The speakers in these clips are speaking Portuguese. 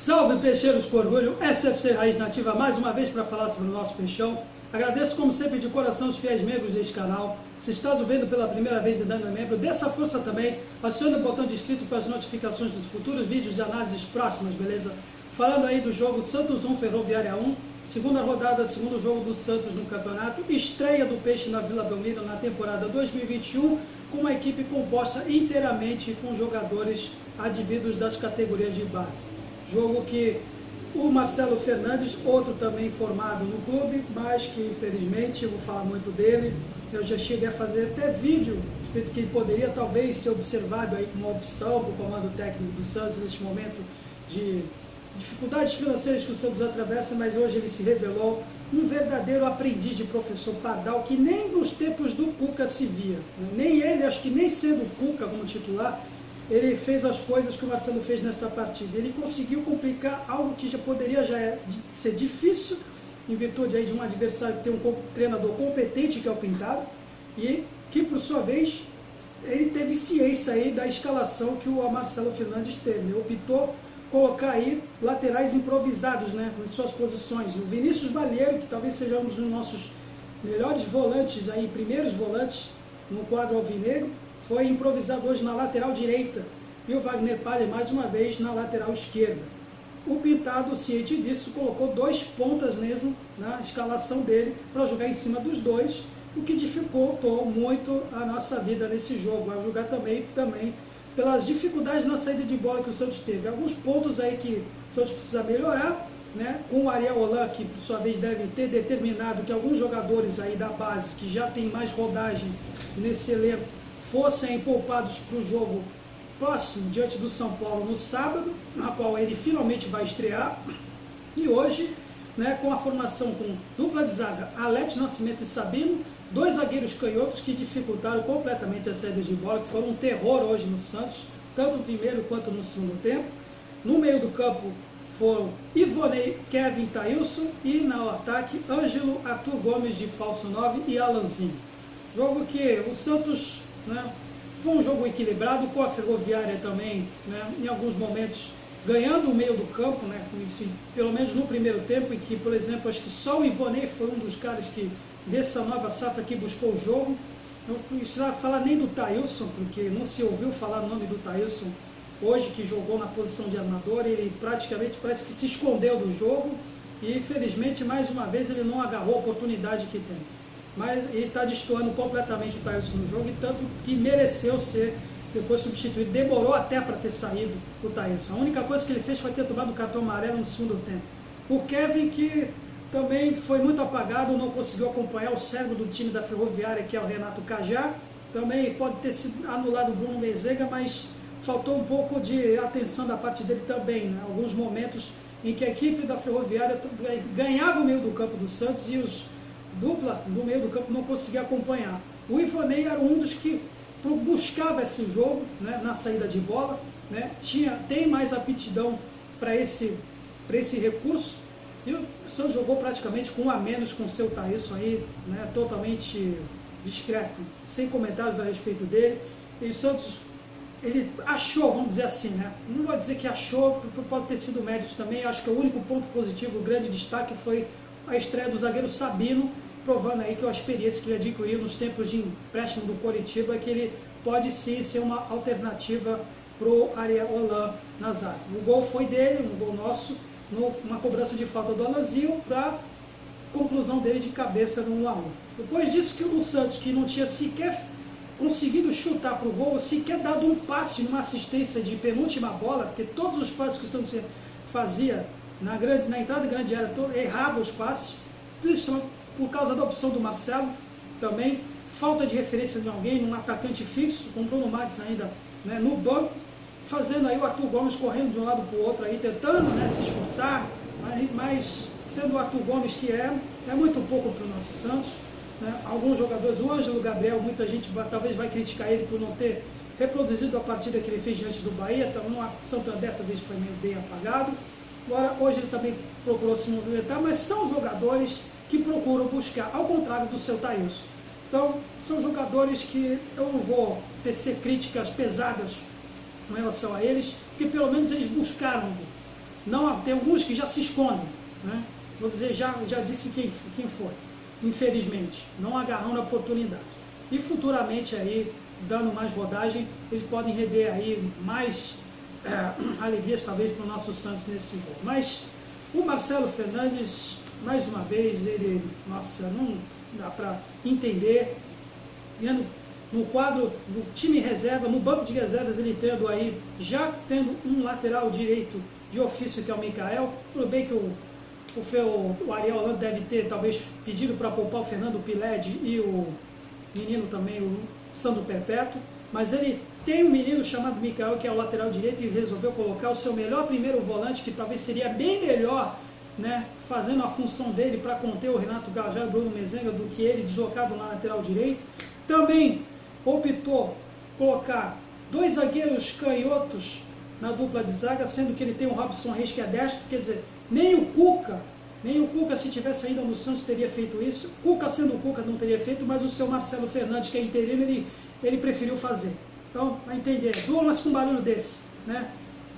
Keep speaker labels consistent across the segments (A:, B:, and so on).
A: Salve peixeiros com orgulho, SFC Raiz Nativa mais uma vez para falar sobre o nosso peixão. Agradeço como sempre de coração os fiéis membros deste canal. Se está nos vendo pela primeira vez e dando membro, dê essa força também, acione o botão de inscrito para as notificações dos futuros vídeos de análises próximas, beleza? Falando aí do jogo Santos 1, Ferroviária 1, segunda rodada, segundo jogo do Santos no campeonato, estreia do Peixe na Vila Belmiro na temporada 2021, com uma equipe composta inteiramente com jogadores advindos das categorias de base. Jogo que o Marcelo Fernandes, outro também formado no clube, mas que infelizmente, eu vou falar muito dele, eu já cheguei a fazer até vídeo, respeito que ele poderia talvez ser observado aí como uma opção para o comando técnico do Santos neste momento de dificuldades financeiras que o Santos atravessa, mas hoje ele se revelou um verdadeiro aprendiz de professor Pardal, que nem nos tempos do Cuca se via, nem ele, acho que nem sendo Cuca como titular, ele fez as coisas que o Marcelo fez nesta partida. Ele conseguiu complicar algo que já poderia ser difícil, em virtude aí de um adversário que tem um treinador competente, que é o Pintado, e que, por sua vez, ele teve ciência aí da escalação que o Marcelo Fernandes teve. Ele optou colocar aí laterais improvisados, né, em suas posições. O Vinícius Balieiro, que talvez seja um dos nossos melhores volantes, aí, primeiros volantes no quadro alvinegro, foi improvisado hoje na lateral direita, e o Wagner Palha mais uma vez na lateral esquerda. O Pintado, ciente disso, colocou dois pontas mesmo na escalação dele para jogar em cima dos dois, o que dificultou muito a nossa vida nesse jogo, a jogar também pelas dificuldades na saída de bola que o Santos teve. Alguns pontos aí que o Santos precisa melhorar, né? Com o Ariel Holan, que por sua vez deve ter determinado que alguns jogadores aí da base, que já tem mais rodagem nesse elenco, fossem poupados para o jogo próximo, diante do São Paulo, no sábado, na qual ele finalmente vai estrear. E hoje, né, com a formação com dupla de zaga, Alex Nascimento e Sabino, dois zagueiros canhotos que dificultaram completamente a saída de bola, que foram um terror hoje no Santos, tanto no primeiro quanto no segundo tempo. No meio do campo foram Ivonei, Kevin, Thailson, e no ataque, Ângelo, Arthur Gomes de falso 9 e Alanzinho. Jogo que o Santos, né, foi um jogo equilibrado, com a Ferroviária também, né, em alguns momentos ganhando o meio do campo, né, pelo menos no primeiro tempo, em que, por exemplo, acho que só o Ivonei foi um dos caras que, dessa nova safra, que buscou o jogo. Não precisa falar nem do Thailson, porque não se ouviu falar o nome do Thailson hoje, que jogou na posição de armador. Ele praticamente parece que se escondeu do jogo e, infelizmente, mais uma vez, ele não agarrou a oportunidade que tem. Mas ele está destoando completamente o Thailson no jogo, e tanto que mereceu ser depois substituído. Demorou até para ter saído o Thailson. A única coisa que ele fez foi ter tomado o cartão amarelo no segundo tempo. O Kevin, que também foi muito apagado, não conseguiu acompanhar o cérebro do time da Ferroviária, que é o Renato Cajá. Também pode ter sido anulado o Bruno Mezenga, mas faltou um pouco de atenção da parte dele também, né? Alguns momentos em que a equipe da Ferroviária ganhava o meio do campo do Santos e os dupla no meio do campo não conseguia acompanhar. O Ivonei era um dos que buscava esse jogo, né, na saída de bola, né, tem mais aptidão para esse recurso, e o Santos jogou praticamente com um a menos com o seu Thailson aí, né, totalmente discreto, sem comentários a respeito dele. E o Santos, ele achou, vamos dizer assim, né, não vou dizer que achou, porque pode ter sido mérito também. Acho que o único ponto positivo, o grande destaque, foi a estreia do zagueiro Sabino, provando aí que a experiência que ele adquiriu nos tempos de empréstimo do Coritiba é que ele pode sim ser uma alternativa para o Ariel Holan na zaga. O gol foi dele, um gol nosso, uma cobrança de falta do Alanzinho, para conclusão dele de cabeça no 1-1. Depois disso, que o Santos, que não tinha sequer conseguido chutar para o gol, sequer dado um passe, uma assistência de penúltima bola, porque todos os passes que o Santos fazia na entrada da grande área, errava os passes, tudo isso por causa da opção do Marcelo, também falta de referência de alguém, um atacante fixo, com o Bruno Marques ainda, né, no banco, fazendo aí o Arthur Gomes correndo de um lado para o outro, aí, tentando, né, se esforçar, mas sendo o Arthur Gomes que é muito pouco para o nosso Santos, né. Alguns jogadores, o Ângelo Gabriel, muita gente talvez vai criticar ele por não ter reproduzido a partida que ele fez diante do Bahia, então no Santo André talvez foi meio bem apagado. Agora, hoje ele também procurou se movimentar, mas são jogadores que procuram buscar, ao contrário do seu Thailson. Então, são jogadores que eu não vou tecer críticas pesadas com relação a eles, porque pelo menos eles buscaram o jogo. Não, tem alguns que já se escondem, né? Vou dizer, já disse quem foi, infelizmente, não agarrando a oportunidade. E futuramente aí, dando mais rodagem, eles podem render aí mais alegrias talvez para o nosso Santos nesse jogo. Mas o Marcelo Fernandes, mais uma vez, ele, nossa, não dá para entender, vendo no quadro do time reserva, no banco de reservas, ele tendo aí, já tendo um lateral direito de ofício, que é o Mikael. Tudo bem que o Ariel Holan deve ter talvez pedido para poupar o Fernando Piled e o menino também, o Sandro Perpétuo, mas ele tem um menino chamado Mikael, que é o lateral direito, e resolveu colocar o seu melhor primeiro volante, que talvez seria bem melhor, né, fazendo a função dele para conter o Renato Gajardo, Bruno Mezenga, do que ele deslocado na lateral direito. Também optou colocar 2 zagueiros canhotos na dupla de zaga, sendo que ele tem o Robson Reis, que é destro. Quer dizer, nem o Cuca, se tivesse ainda no Santos, teria feito isso. Cuca sendo o Cuca não teria feito, mas o seu Marcelo Fernandes, que é interino, ele preferiu fazer. Então, vai entender, duas com barulho desse, né?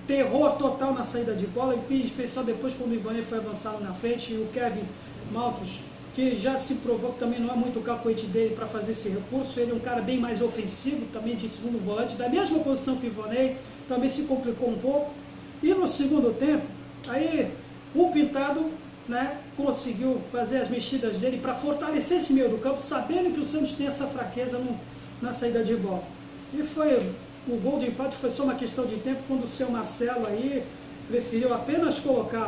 A: Terror total na saída de bola, e em especial depois quando o Ivone foi avançado na frente, e o Kevin Maltos, que já se provou que também não é muito o cacoete dele para fazer esse recurso. Ele é um cara bem mais ofensivo, também de segundo volante, da mesma posição que o Ivonei, também se complicou um pouco. E no segundo tempo, aí o Pintado, né, conseguiu fazer as mexidas dele para fortalecer esse meio do campo, sabendo que o Santos tem essa fraqueza na saída de bola. E foi, o gol de empate foi só uma questão de tempo, quando o seu Marcelo aí preferiu apenas colocar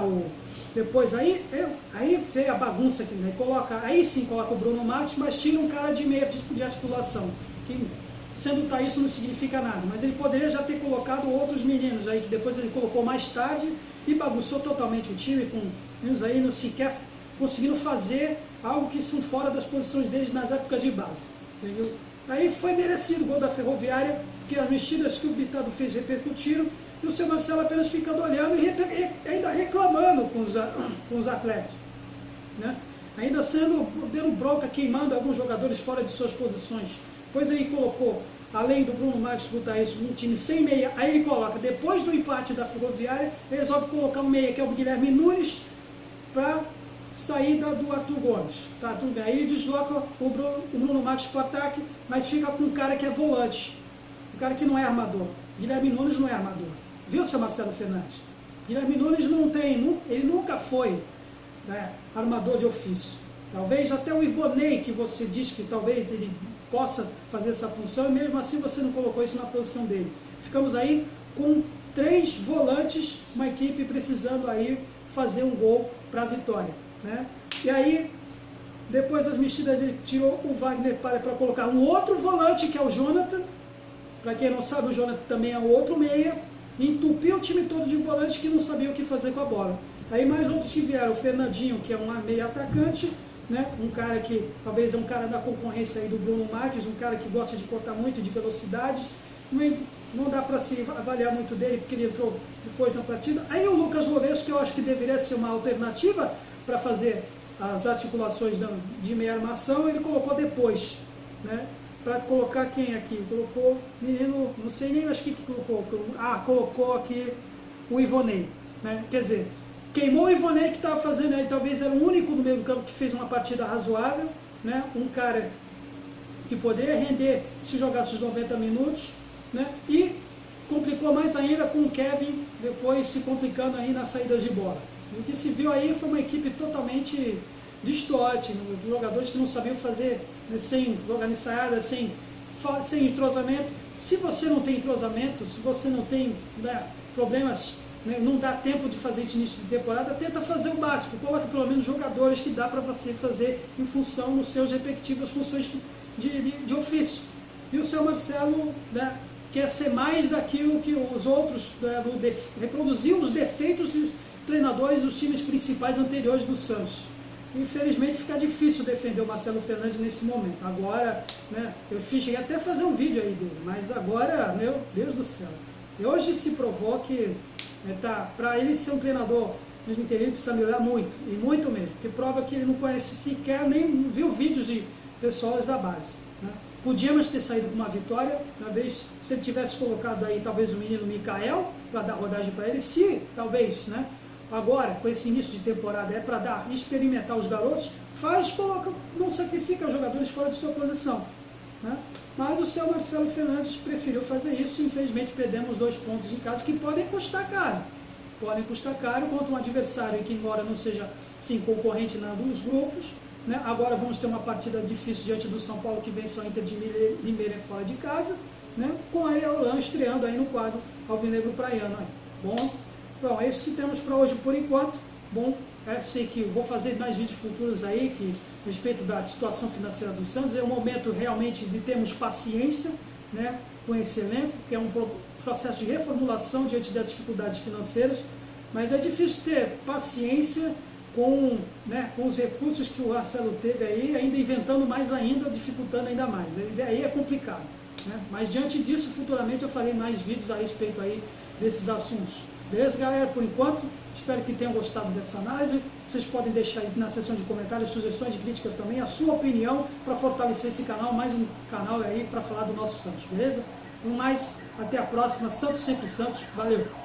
A: depois aí veio a bagunça aqui, né? Aí sim coloca o Bruno Marques, mas tira um cara de meia de articulação, que sendo tá, isso não significa nada, mas ele poderia já ter colocado outros meninos aí, que depois ele colocou mais tarde e bagunçou totalmente o time, com meninos aí não sequer conseguindo fazer algo que são fora das posições deles nas épocas de base, entendeu? Aí foi merecido o gol da Ferroviária, porque as mexidas que o Bitado fez repercutiram, e o seu Marcelo apenas ficando olhando e ainda reclamando com os atletas, né? Ainda dando bronca, queimando alguns jogadores fora de suas posições. Pois aí colocou, além do Bruno Marques botar isso num time sem meia, aí ele coloca, depois do empate da Ferroviária, ele resolve colocar um meia, que é o Guilherme Nunes, para saída do Arthur Gomes. Tá, tudo bem. Aí ele desloca o Bruno Marques para o ataque, mas fica com um cara que é volante, um cara que não é armador. Guilherme Nunes não é armador. Viu, seu Marcelo Fernandes? Guilherme Nunes ele nunca foi, né, armador de ofício. Talvez até o Ivonei, que você diz que talvez ele possa fazer essa função, e mesmo assim você não colocou isso na posição dele. Ficamos aí com 3 volantes, uma equipe precisando aí fazer um gol para a vitória, né? E aí, depois das mexidas, ele tirou o Wagner para colocar um outro volante, que é o Jonathan. Para quem não sabe, o Jonathan também é outro meia, e entupiu o time todo de volantes que não sabiam o que fazer com a bola. Aí mais outros que vieram, o Fernandinho, que é um meia atacante, né? Um cara que talvez é um cara da concorrência aí do Bruno Marques, um cara que gosta de cortar muito, de velocidades. Não dá para se avaliar muito dele, porque ele entrou depois na partida. Aí o Lucas Lourenço, que eu acho que deveria ser uma alternativa para fazer as articulações de meia armação, ele colocou depois, né? Para colocar quem aqui? Colocou menino, não sei nem acho que colocou. Colocou aqui o Ivonei, né? Quer dizer, queimou o Ivonei, que estava fazendo aí, talvez era o único no meio do campo que fez uma partida razoável, né? Um cara que poderia render se jogasse os 90 minutos, né? E complicou mais ainda com o Kevin depois se complicando aí nas saídas de bola. O que se viu aí foi uma equipe totalmente destoante, jogadores que não sabiam fazer, né, sem jogar ensaiada, sem entrosamento. Se você não tem entrosamento, se você não tem, né, problemas, né, não dá tempo de fazer isso no início de temporada, tenta fazer o básico, coloque pelo menos jogadores que dá para você fazer em função dos seus respectivas funções de ofício. E o seu Marcelo, né, quer ser mais daquilo que os outros, né, reproduzir os defeitos dos treinadores dos times principais anteriores do Santos. Infelizmente fica difícil defender o Marcelo Fernandes nesse momento. Agora, né, eu cheguei até a fazer um vídeo aí dele, mas agora, meu Deus do céu. E hoje se provou que, para ele ser um treinador mesmo interino, ele precisa melhorar muito, e muito mesmo, porque prova que ele não conhece sequer, nem viu vídeos de pessoas da base, né? Podíamos ter saído com uma vitória, talvez se ele tivesse colocado aí talvez o menino Mikael, para dar rodagem para ele, se talvez, né, agora, com esse início de temporada, é para experimentar os garotos, não sacrifica os jogadores fora de sua posição, né? Mas o seu Marcelo Fernandes preferiu fazer isso e infelizmente perdemos 2 pontos em casa que podem custar caro. Podem custar caro contra um adversário que, embora não seja sim, concorrente em ambos os grupos, né? Agora vamos ter uma partida difícil diante do São Paulo, que vence o Inter de Limeira fora de casa, né? Com a Elan estreando aí no quadro alvinegro praiano. Bom, é isso que temos para hoje por enquanto. Bom, eu sei que vou fazer mais vídeos futuros aí que a respeito da situação financeira do Santos. É um momento realmente de termos paciência, né, com esse elenco, que é um processo de reformulação diante das dificuldades financeiras, mas é difícil ter paciência com os recursos que o Marcelo teve aí, ainda inventando mais ainda, dificultando ainda mais. Aí é complicado, né? Mas diante disso, futuramente eu farei mais vídeos a respeito aí desses assuntos. Beleza, galera? Por enquanto, espero que tenham gostado dessa análise. Vocês podem deixar aí na seção de comentários sugestões e críticas também, a sua opinião para fortalecer esse canal, mais um canal aí para falar do nosso Santos, beleza? No mais, até a próxima. Santos sempre Santos. Valeu!